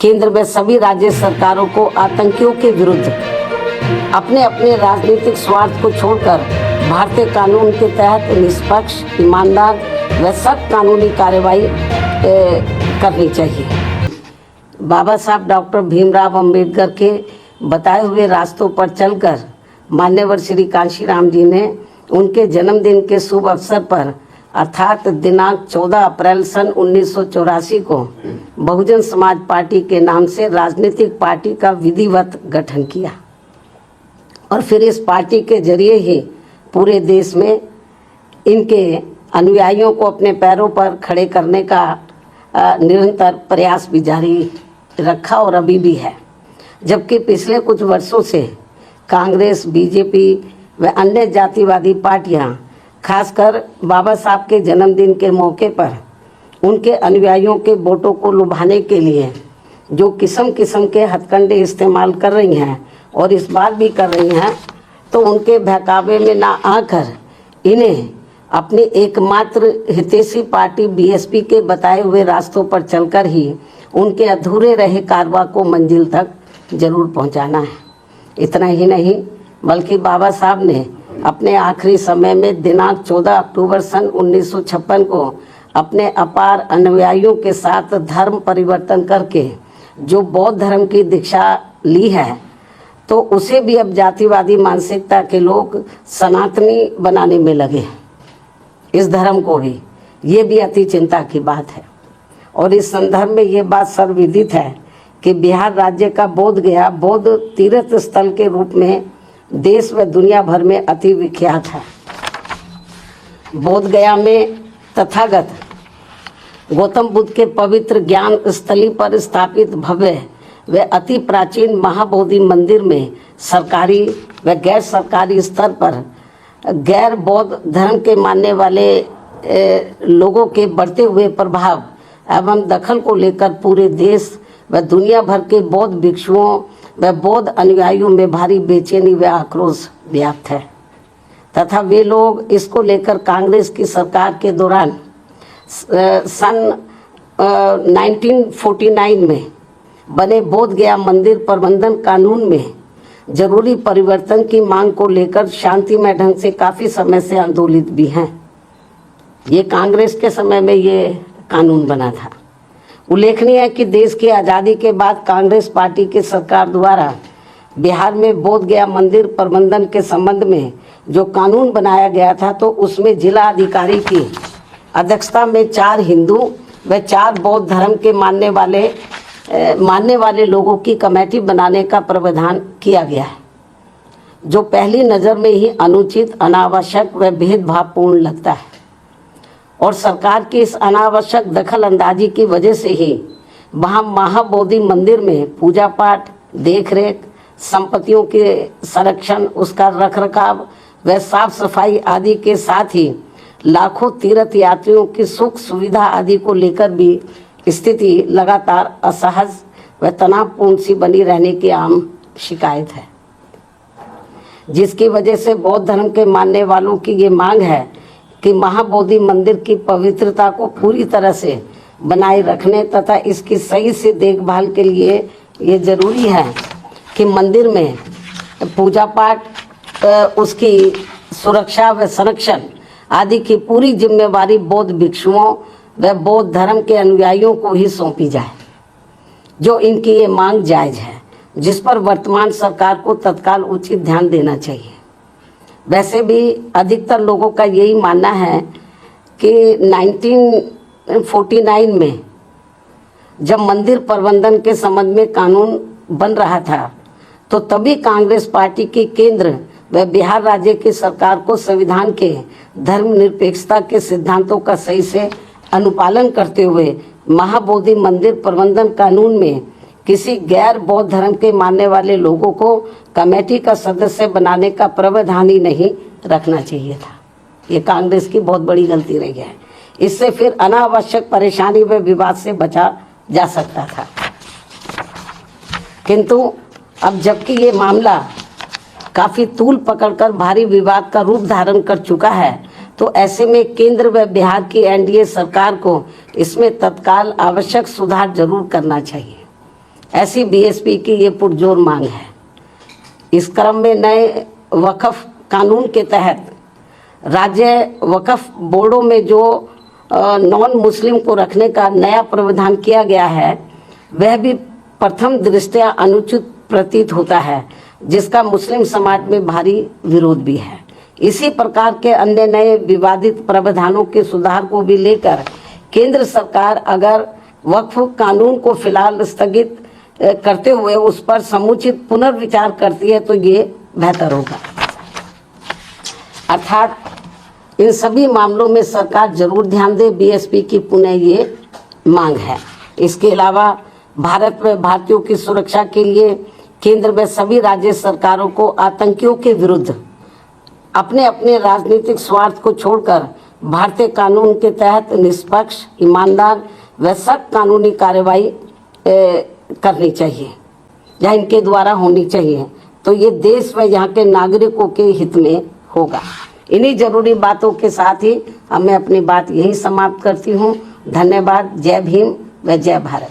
केंद्र में सभी राज्य सरकारों को आतंकियों के विरुद्ध अपने अपने राजनीतिक स्वार्थ को छोड़कर भारतीय कानून के तहत निष्पक्ष, ईमानदार व सख्त कानूनी कार्रवाई करनी चाहिए। बाबा साहब डॉक्टर भीमराव अंबेडकर के बताए हुए रास्तों पर चलकर मान्यवर श्री कांशीराम जी ने उनके जन्मदिन के शुभ अवसर पर अर्थात दिनांक 14 अप्रैल सन 1984 को बहुजन समाज पार्टी के नाम से राजनीतिक पार्टी का विधिवत गठन किया और फिर इस पार्टी के जरिए ही पूरे देश में इनके अनुयायियों को अपने पैरों पर खड़े करने का निरंतर प्रयास भी जारी रखा और अभी भी है। जबकि पिछले कुछ वर्षों से कांग्रेस, बीजेपी व अन्य जातिवादी पार्टियां खासकर बाबा साहब के जन्मदिन के मौके पर उनके अनुयायियों के वोटों को लुभाने के लिए जो किस्म किस्म के हथकंडे इस्तेमाल कर रही हैं और इस बार भी कर रही हैं, तो उनके बहकावे में ना आकर इन्हें अपनी एकमात्र हितैषी पार्टी बीएसपी के बताए हुए रास्तों पर चलकर ही उनके अधूरे रहे कारवा को मंजिल तक जरूर पहुंचाना है। इतना ही नहीं बल्कि बाबा साहब ने अपने आखिरी समय में दिनांक 14 अक्टूबर सन 1956 को अपने अपार अनुयायियों के साथ धर्म परिवर्तन करके जो बौद्ध धर्म की दीक्षा ली है, तो उसे भी अब जातिवादी मानसिकता के लोग सनातनी बनाने में लगे। इस धर्म को भी, ये भी अति चिंता की बात है। और इस संदर्भ में ये बात सर्वविदित है कि बिहार राज्य का बोध गया बौद्ध तीर्थ स्थल के रूप में देश व दुनिया भर में अति विख्यात है। बोध गया में तथागत गौतम बुद्ध के पवित्र ज्ञान स्थली पर स्थापित भव्य व अति प्राचीन महाबोधि मंदिर में सरकारी व गैर सरकारी स्तर पर गैर बौद्ध धर्म के मानने वाले लोगों के बढ़ते हुए प्रभाव एवं दखल को लेकर पूरे देश व दुनिया भर के बौद्ध भिक्षुओं व बौद्ध अनुयायियों में भारी बेचैनी व आक्रोश व्याप्त है तथा वे लोग इसको लेकर कांग्रेस की सरकार के दौरान सन 1949 में बने बोध गया मंदिर प्रबंधन कानून में जरूरी परिवर्तन की मांग को लेकर शांतिमय ढंग से काफ़ी समय से आंदोलित भी हैं। ये कांग्रेस के समय में ये कानून बना था। उल्लेखनीय है कि देश की आज़ादी के बाद कांग्रेस पार्टी की सरकार द्वारा बिहार में बोध गया मंदिर प्रबंधन के संबंध में जो कानून बनाया गया था, तो उसमें जिला अधिकारी की अध्यक्षता में 4 हिंदू व 4 बौद्ध धर्म के मानने वाले लोगों की कमेटी बनाने का प्रावधान किया गया है, जो पहली नज़र में ही अनुचित, अनावश्यक व भेदभावपूर्ण लगता है। और सरकार की इस अनावश्यक दखल अंदाजी की वजह से ही वहाँ महाबोधि मंदिर में पूजा पाठ, देखरेख, संपत्तियों के संरक्षण, उसका रखरखाव व साफ सफाई आदि के साथ ही लाखों तीर्थ यात्रियों की सुख सुविधा आदि को लेकर भी स्थिति लगातार असहज व तनावपूर्ण सी बनी रहने की आम शिकायत है, जिसकी वजह से बौद्ध धर्म के मानने वालों की ये मांग है कि महाबोधि मंदिर की पवित्रता को पूरी तरह से बनाए रखने तथा इसकी सही से देखभाल के लिए ये जरूरी है कि मंदिर में पूजा पाठ, उसकी सुरक्षा व संरक्षण आदि की पूरी जिम्मेवारी बौद्ध भिक्षुओं व बौद्ध धर्म के अनुयायियों को ही सौंपी जाए, जो इनकी ये मांग जायज है, जिस पर वर्तमान सरकार को तत्काल उचित ध्यान देना चाहिए। वैसे भी अधिकतर लोगों का यही मानना है कि 1949 में जब मंदिर प्रबंधन के संबंध में कानून बन रहा था, तो तभी कांग्रेस पार्टी की केंद्र व बिहार राज्य की सरकार को संविधान के धर्मनिरपेक्षता के सिद्धांतों का सही से अनुपालन करते हुए महाबोधि मंदिर प्रबंधन कानून में किसी गैर बौद्ध धर्म के मानने वाले लोगों को कमेटी का सदस्य बनाने का प्रावधान ही नहीं रखना चाहिए था। ये कांग्रेस की बहुत बड़ी गलती रही है। इससे फिर अनावश्यक परेशानी व विवाद से बचा जा सकता था। किंतु अब जबकि ये मामला काफ़ी तूल पकड़कर भारी विवाद का रूप धारण कर चुका है, तो ऐसे में केंद्र व बिहार की एनडीए सरकार को इसमें तत्काल आवश्यक सुधार जरूर करना चाहिए। ऐसी बीएसपी की ये पुरजोर मांग है। इस क्रम में नए वक्फ कानून के तहत राज्य वक्फ बोर्डों में जो नॉन मुस्लिम को रखने का नया प्रावधान किया गया है, वह भी प्रथम दृष्टया अनुचित प्रतीत होता है, जिसका मुस्लिम समाज में भारी विरोध भी है। इसी प्रकार के अन्य नए विवादित प्रावधानों के सुधार को भी लेकर केंद्र सरकार अगर वक्फ कानून को फिलहाल स्थगित करते हुए उस पर समुचित पुनर्विचार करती है तो ये बेहतर होगा। अर्थात इन सभी मामलों में सरकार जरूर ध्यान दे, बीएसपी की पुनः ये मांग है। इसके अलावा भारत में भारतीयों की सुरक्षा के लिए केंद्र में सभी राज्य सरकारों को आतंकियों के विरुद्ध अपने अपने राजनीतिक स्वार्थ को छोड़कर भारतीय कानून के तहत निष्पक्ष, ईमानदार व सख्त कानूनी कार्रवाई करनी चाहिए या इनके द्वारा होनी चाहिए, तो ये देश व यहाँ के नागरिकों के हित में होगा। इन्हीं जरूरी बातों के साथ ही अब मैं अपनी बात यही समाप्त करती हूँ। धन्यवाद। जय भीम व जय भारत।